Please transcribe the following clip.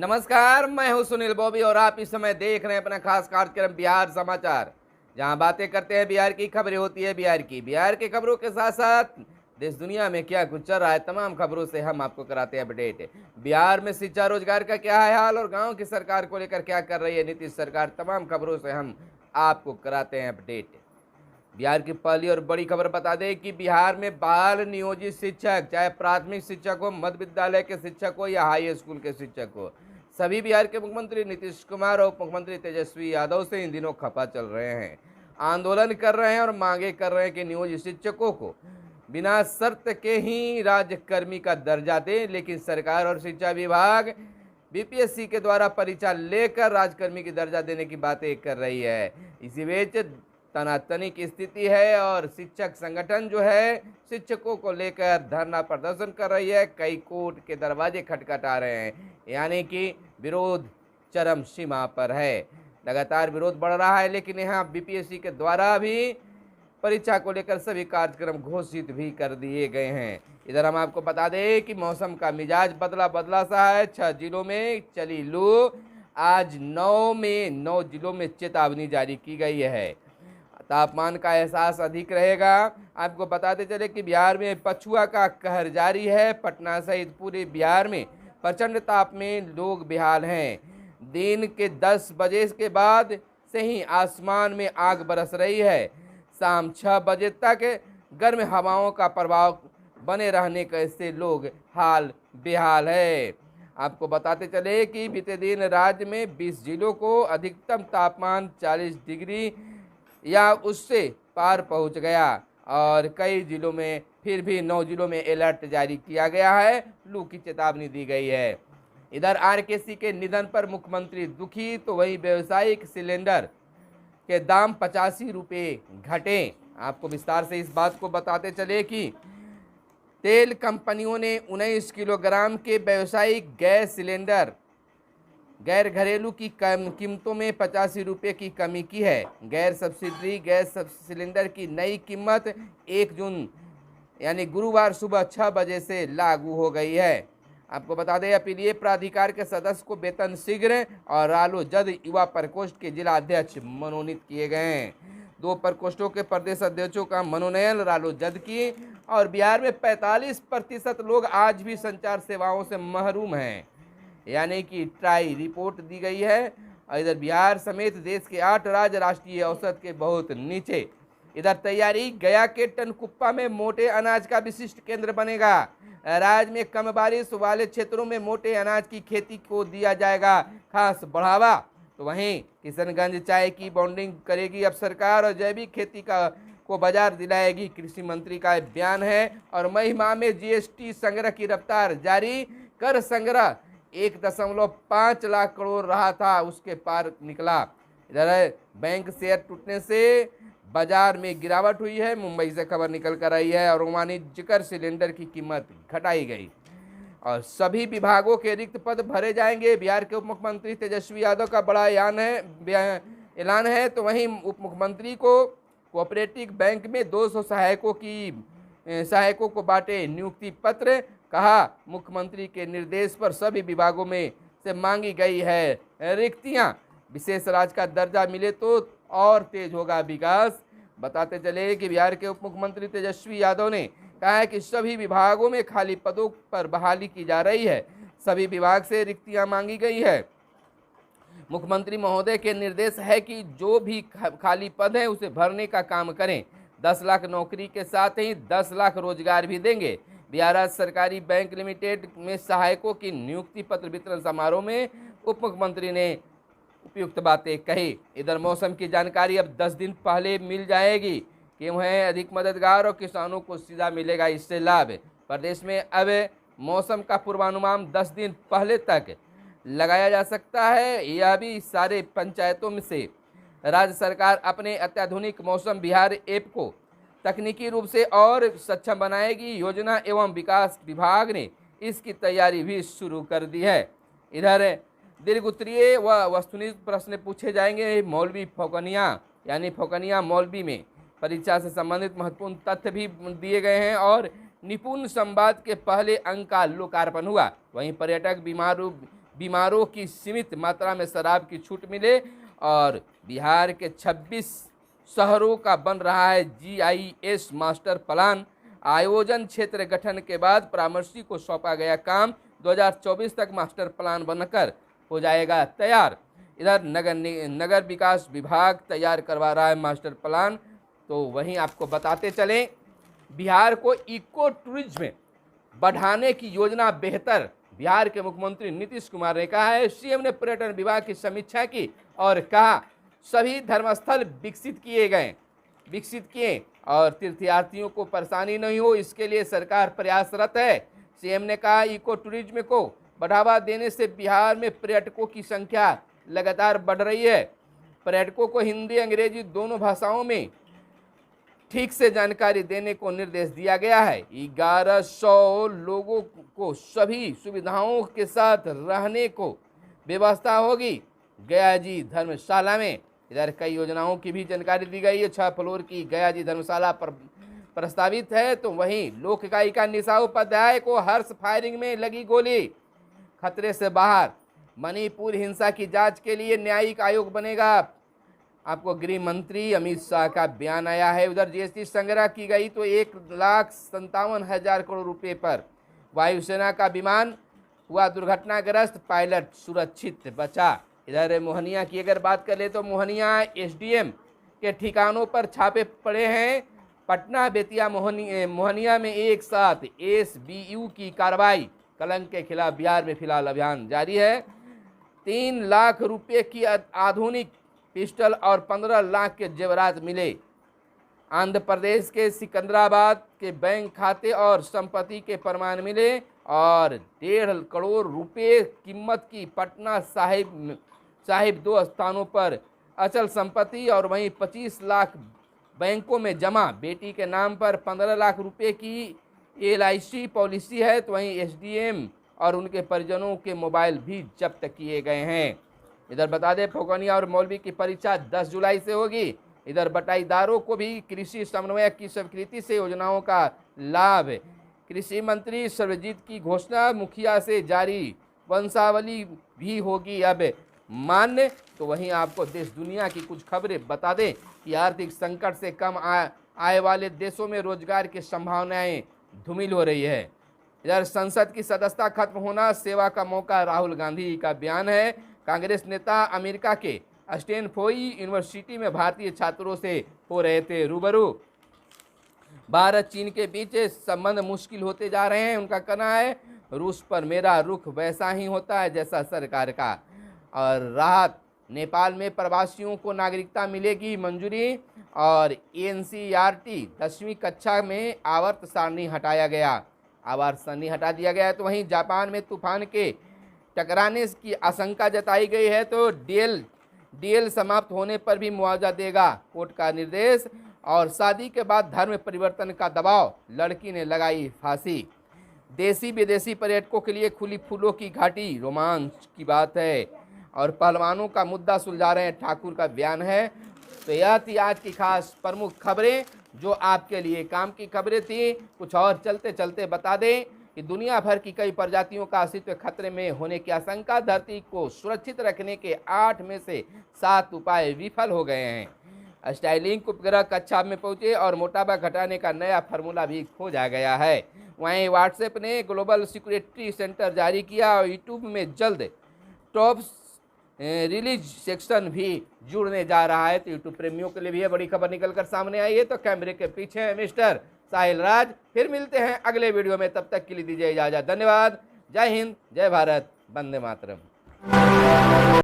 नमस्कार, मैं हूं सुनील बॉबी और आप इस समय देख रहे हैं अपना खास कार्यक्रम बिहार समाचार, जहां बातें करते हैं बिहार की, खबरें होती है बिहार की। बिहार की खबरों के साथ साथ देश दुनिया में क्या कुछ चल रहा है, तमाम खबरों से हम आपको कराते हैं अपडेट। बिहार में शिक्षा रोजगार का क्या है हाल और गांव की सरकार को लेकर क्या कर रही है नीतीश सरकार, तमाम खबरों से हम आपको कराते हैं अपडेट। बिहार की पहली और बड़ी खबर बता दें कि बिहार में बाल नियोजित शिक्षक, चाहे प्राथमिक शिक्षक हो, मध्य विद्यालय के शिक्षक हो या हाई स्कूल के शिक्षक हो, सभी बिहार के मुख्यमंत्री नीतीश कुमार और उप मुख्यमंत्री तेजस्वी यादव से इन दिनों खफा चल रहे हैं। आंदोलन कर रहे हैं और मांगे कर रहे हैं कि नियोजित शिक्षकों को बिना शर्त के ही राज्यकर्मी का दर्जा दें, लेकिन सरकार और शिक्षा विभाग बीपीएससी के द्वारा परीक्षा लेकर राज्यकर्मी की दर्जा देने की बातें कर रही है। इसी बीच तनातनी की स्थिति है और शिक्षक संगठन जो है शिक्षकों को लेकर धरना प्रदर्शन कर रही है। कई कोर्ट के दरवाजे खटखटा रहे हैं, यानी कि विरोध चरम सीमा पर है। लगातार विरोध बढ़ रहा है, लेकिन यहाँ बीपीएससी के द्वारा भी परीक्षा को लेकर सभी कार्यक्रम घोषित भी कर दिए गए हैं। इधर हम आपको बता दें कि मौसम का मिजाज बदला बदला सा है। 6 जिलों में चली लू। आज 9 जिलों में चेतावनी जारी की गई है। तापमान का एहसास अधिक रहेगा। आपको बताते चले कि बिहार में पछुआ का कहर जारी है। पटना सहित पूरे बिहार में प्रचंड ताप में लोग बेहाल हैं। दिन के 10 बजे के बाद से ही आसमान में आग बरस रही है। शाम 6 बजे तक गर्म हवाओं का प्रभाव बने रहने के से लोग हाल बेहाल है। आपको बताते चले कि बीते दिन राज्य में 20 जिलों को अधिकतम तापमान 40 डिग्री या उससे पार पहुंच गया और कई जिलों में फिर भी 9 जिलों में अलर्ट जारी किया गया है। लू की चेतावनी दी गई है। इधर आरकेसी के निधन पर मुख्यमंत्री दुखी, तो वही व्यावसायिक सिलेंडर के दाम 85 रुपये घटे। आपको विस्तार से इस बात को बताते चले कि तेल कंपनियों ने 19 किलोग्राम के व्यावसायिक गैस सिलेंडर गैर घरेलू की कीमतों में 85 रुपये की कमी की है। गैर सब्सिडी गैस सिलेंडर की नई कीमत 1 जून यानी गुरुवार सुबह 6 बजे से लागू हो गई है। आपको बता दें, अपीलीय प्राधिकार के सदस्य को वेतन शीघ्र और रालोजद युवा प्रकोष्ठ के जिला अध्यक्ष मनोनीत किए गए हैं। 2 प्रकोष्ठों के प्रदेश अध्यक्षों का मनोनयन रालोजद की। और बिहार में 45% लोग आज भी संचार सेवाओं से महरूम हैं, यानी कि ट्राई रिपोर्ट दी गई है। और इधर बिहार समेत देश के 8 राज्य राष्ट्रीय औसत के बहुत नीचे। इधर तैयारी, गया के टनकुप्पा में मोटे अनाज का विशिष्ट केंद्र बनेगा। राज्य में कम बारिश वाले क्षेत्रों में मोटे अनाज की खेती को दिया जाएगा खास बढ़ावा। तो वहीं किशनगंज चाय की बॉन्डिंग करेगी अब सरकार और जैविक खेती को बाजार दिलाएगी, कृषि मंत्री का बयान है। और मई माह में जीएसटी संग्रह की रफ्तार जारी। कर संग्रह 1.5 लाख करोड़ रहा था, उसके पार निकला। इधर बैंक शेयर टूटने से बाजार में गिरावट हुई है। मुंबई से खबर निकल कर आई है और वाणिज्यिक सिलेंडर की कीमत घटाई गई। और सभी विभागों के रिक्त पद भरे जाएंगे। बिहार के उप मुख्यमंत्री तेजस्वी यादव का बड़ा ऐलान है। तो वहीं उप मुख्यमंत्री को कोऑपरेटिव बैंक में 200 सहायकों को बांटे नियुक्ति पत्र। कहा, मुख्यमंत्री के निर्देश पर सभी विभागों में से मांगी गई है रिक्तियां। विशेष राज्य का दर्जा मिले तो और तेज होगा विकास। बताते चले कि बिहार के उप मुख्यमंत्री तेजस्वी यादव ने कहा है कि सभी विभागों में खाली पदों पर बहाली की जा रही है। सभी विभाग से रिक्तियां मांगी गई है। मुख्यमंत्री महोदय के निर्देश है कि जो भी खाली पद है उसे भरने का काम करें। 10 लाख नौकरी के साथ ही 10 लाख रोजगार भी देंगे। बिहार राज्य सरकारी बैंक लिमिटेड में सहायकों की नियुक्ति पत्र वितरण समारोह में उप मुख्यमंत्री ने उपयुक्त बातें कही। इधर मौसम की जानकारी अब 10 दिन पहले मिल जाएगी कि वह अधिक मददगार और किसानों को सीधा मिलेगा इससे लाभ। प्रदेश में अब मौसम का पूर्वानुमान 10 दिन पहले तक लगाया जा सकता है। यह भी सारे पंचायतों में से राज्य सरकार अपने अत्याधुनिक मौसम बिहार ऐप को तकनीकी रूप से और सक्षम बनाएगी। योजना एवं विकास विभाग ने इसकी तैयारी भी शुरू कर दी है। इधर दीर्घ उत्तरीय व वस्तुनिष्ठ प्रश्न पूछे जाएंगे। मौलवी फोकनिया यानी फोकनिया मौलवी में परीक्षा से संबंधित महत्वपूर्ण तथ्य भी दिए गए हैं और निपुण संवाद के पहले अंक का लोकार्पण हुआ। वहीं पर्यटक बीमारों की सीमित मात्रा में शराब की छूट मिले और बिहार के 26 शहरों का बन रहा है GIS मास्टर प्लान। आयोजन क्षेत्र गठन के बाद परामर्शी को सौंपा गया काम, 2024 तक मास्टर प्लान बनकर हो जाएगा तैयार। इधर नगर विकास विभाग तैयार करवा रहा है मास्टर प्लान। तो वहीं आपको बताते चलें, बिहार को इको टूरिज्म बढ़ाने की योजना बेहतर, बिहार के मुख्यमंत्री नीतीश कुमार ने कहा है। सीएम ने पर्यटन विभाग की समीक्षा की और कहा सभी धर्मस्थल विकसित किए और तीर्थयात्रियों को परेशानी नहीं हो, इसके लिए सरकार प्रयासरत है। सीएम ने कहा इको टूरिज्म को बढ़ावा देने से बिहार में पर्यटकों की संख्या लगातार बढ़ रही है। पर्यटकों को हिंदी अंग्रेजी दोनों भाषाओं में ठीक से जानकारी देने को निर्देश दिया गया है। 1100 लोगों को सभी सुविधाओं के साथ रहने को व्यवस्था होगी गया जी धर्मशाला में। इधर कई योजनाओं की भी जानकारी दी गई है। 6 फ्लोर की गया जी धर्मशाला पर प्रस्तावित है। तो वहीं लोक गायिका निशा उपाध्याय को हर्ष फायरिंग में लगी गोली, खतरे से बाहर। मणिपुर हिंसा की जांच के लिए न्यायिक आयोग बनेगा, आपको गृह मंत्री अमित शाह का बयान आया है। उधर GST संग्रह की गई तो 1,57,000 करोड़ रुपए पर। वायुसेना का विमान हुआ दुर्घटनाग्रस्त, पायलट सुरक्षित बचा। इधर मोहनिया की अगर बात कर ले तो मोहनिया SDM के ठिकानों पर छापे पड़े हैं। पटना बेतिया मोहनिया में एक साथ SBU की कार्रवाई। कलंक के खिलाफ बिहार में फिलहाल अभियान जारी है। 3 लाख रुपए की आधुनिक पिस्टल और 15 लाख के जेवरात मिले। आंध्र प्रदेश के सिकंदराबाद के बैंक खाते और संपत्ति के प्रमाण मिले और 1.5 करोड़ रुपए कीमत की पटना साहिब 2 स्थानों पर अचल संपत्ति और वहीं 25 लाख बैंकों में जमा। बेटी के नाम पर 15 लाख रुपए की LIC पॉलिसी है। तो वहीं SDM और उनके परिजनों के मोबाइल भी जब्त किए गए हैं। इधर बता दें फोगनिया और मौलवी की परीक्षा 10 जुलाई से होगी। इधर बटाईदारों को भी कृषि समन्वयक की स्वीकृति से योजनाओं का लाभ। कृषि मंत्री सर्वजीत की घोषणा, मुखिया से जारी वंशावली भी होगी अब मान्य। तो वहीं आपको देश दुनिया की कुछ खबरें बता दें कि आर्थिक संकट से कम आय वाले देशों में रोजगार की संभावनाएं धूमिल हो रही है। इधर संसद की सदस्यता खत्म होना सेवा का मौका, राहुल गांधी का बयान है। कांग्रेस नेता अमेरिका के स्टैनफोर्ड यूनिवर्सिटी में भारतीय छात्रों से हो रहे थे रूबरू। भारत चीन के बीच संबंध मुश्किल होते जा रहे हैं। उनका कहना है रूस पर मेरा रुख वैसा ही होता है जैसा सरकार का। और राहत, नेपाल में प्रवासियों को नागरिकता मिलेगी मंजूरी। और NCERT 10वीं कक्षा में आवर्त सारणी हटाया गया, आवर्त सारणी हटा दिया गया है। तो वहीं जापान में तूफान के टकराने की आशंका जताई गई है। तो DL समाप्त होने पर भी मुआवजा देगा, कोर्ट का निर्देश। और शादी के बाद धर्म परिवर्तन का दबाव, लड़की ने लगाई फांसी। देसी विदेशी पर्यटकों के लिए खुली फूलों की घाटी, रोमांच की बात है। और पहलवानों का मुद्दा सुलझा रहे हैं, ठाकुर का बयान है। तो यह थी आज की खास प्रमुख खबरें जो आपके लिए काम की खबरें थी। कुछ और चलते चलते बता दें कि दुनिया भर की कई प्रजातियों का अस्तित्व खतरे में होने की आशंका। धरती को सुरक्षित रखने के 8 में से 7 उपाय विफल हो गए हैं। स्टाइलिंग उपग्रह कक्षा में पहुंचे और मोटापा घटाने का नया फार्मूला भी खोजा गया है। वहीं व्हाट्सएप ने ग्लोबल सिक्योरिटी सेंटर जारी किया और यूट्यूब में जल्द टॉप रिलीज सेक्शन भी जुड़ने जा रहा है। तो यूट्यूब प्रेमियों के लिए भी यह बड़ी खबर निकल कर सामने आई है। तो कैमरे के पीछे है मिस्टर साहिल राज। फिर मिलते हैं अगले वीडियो में, तब तक के लिए दीजिए इजाजत। धन्यवाद। जय हिंद, जय भारत, वंदे मातरम।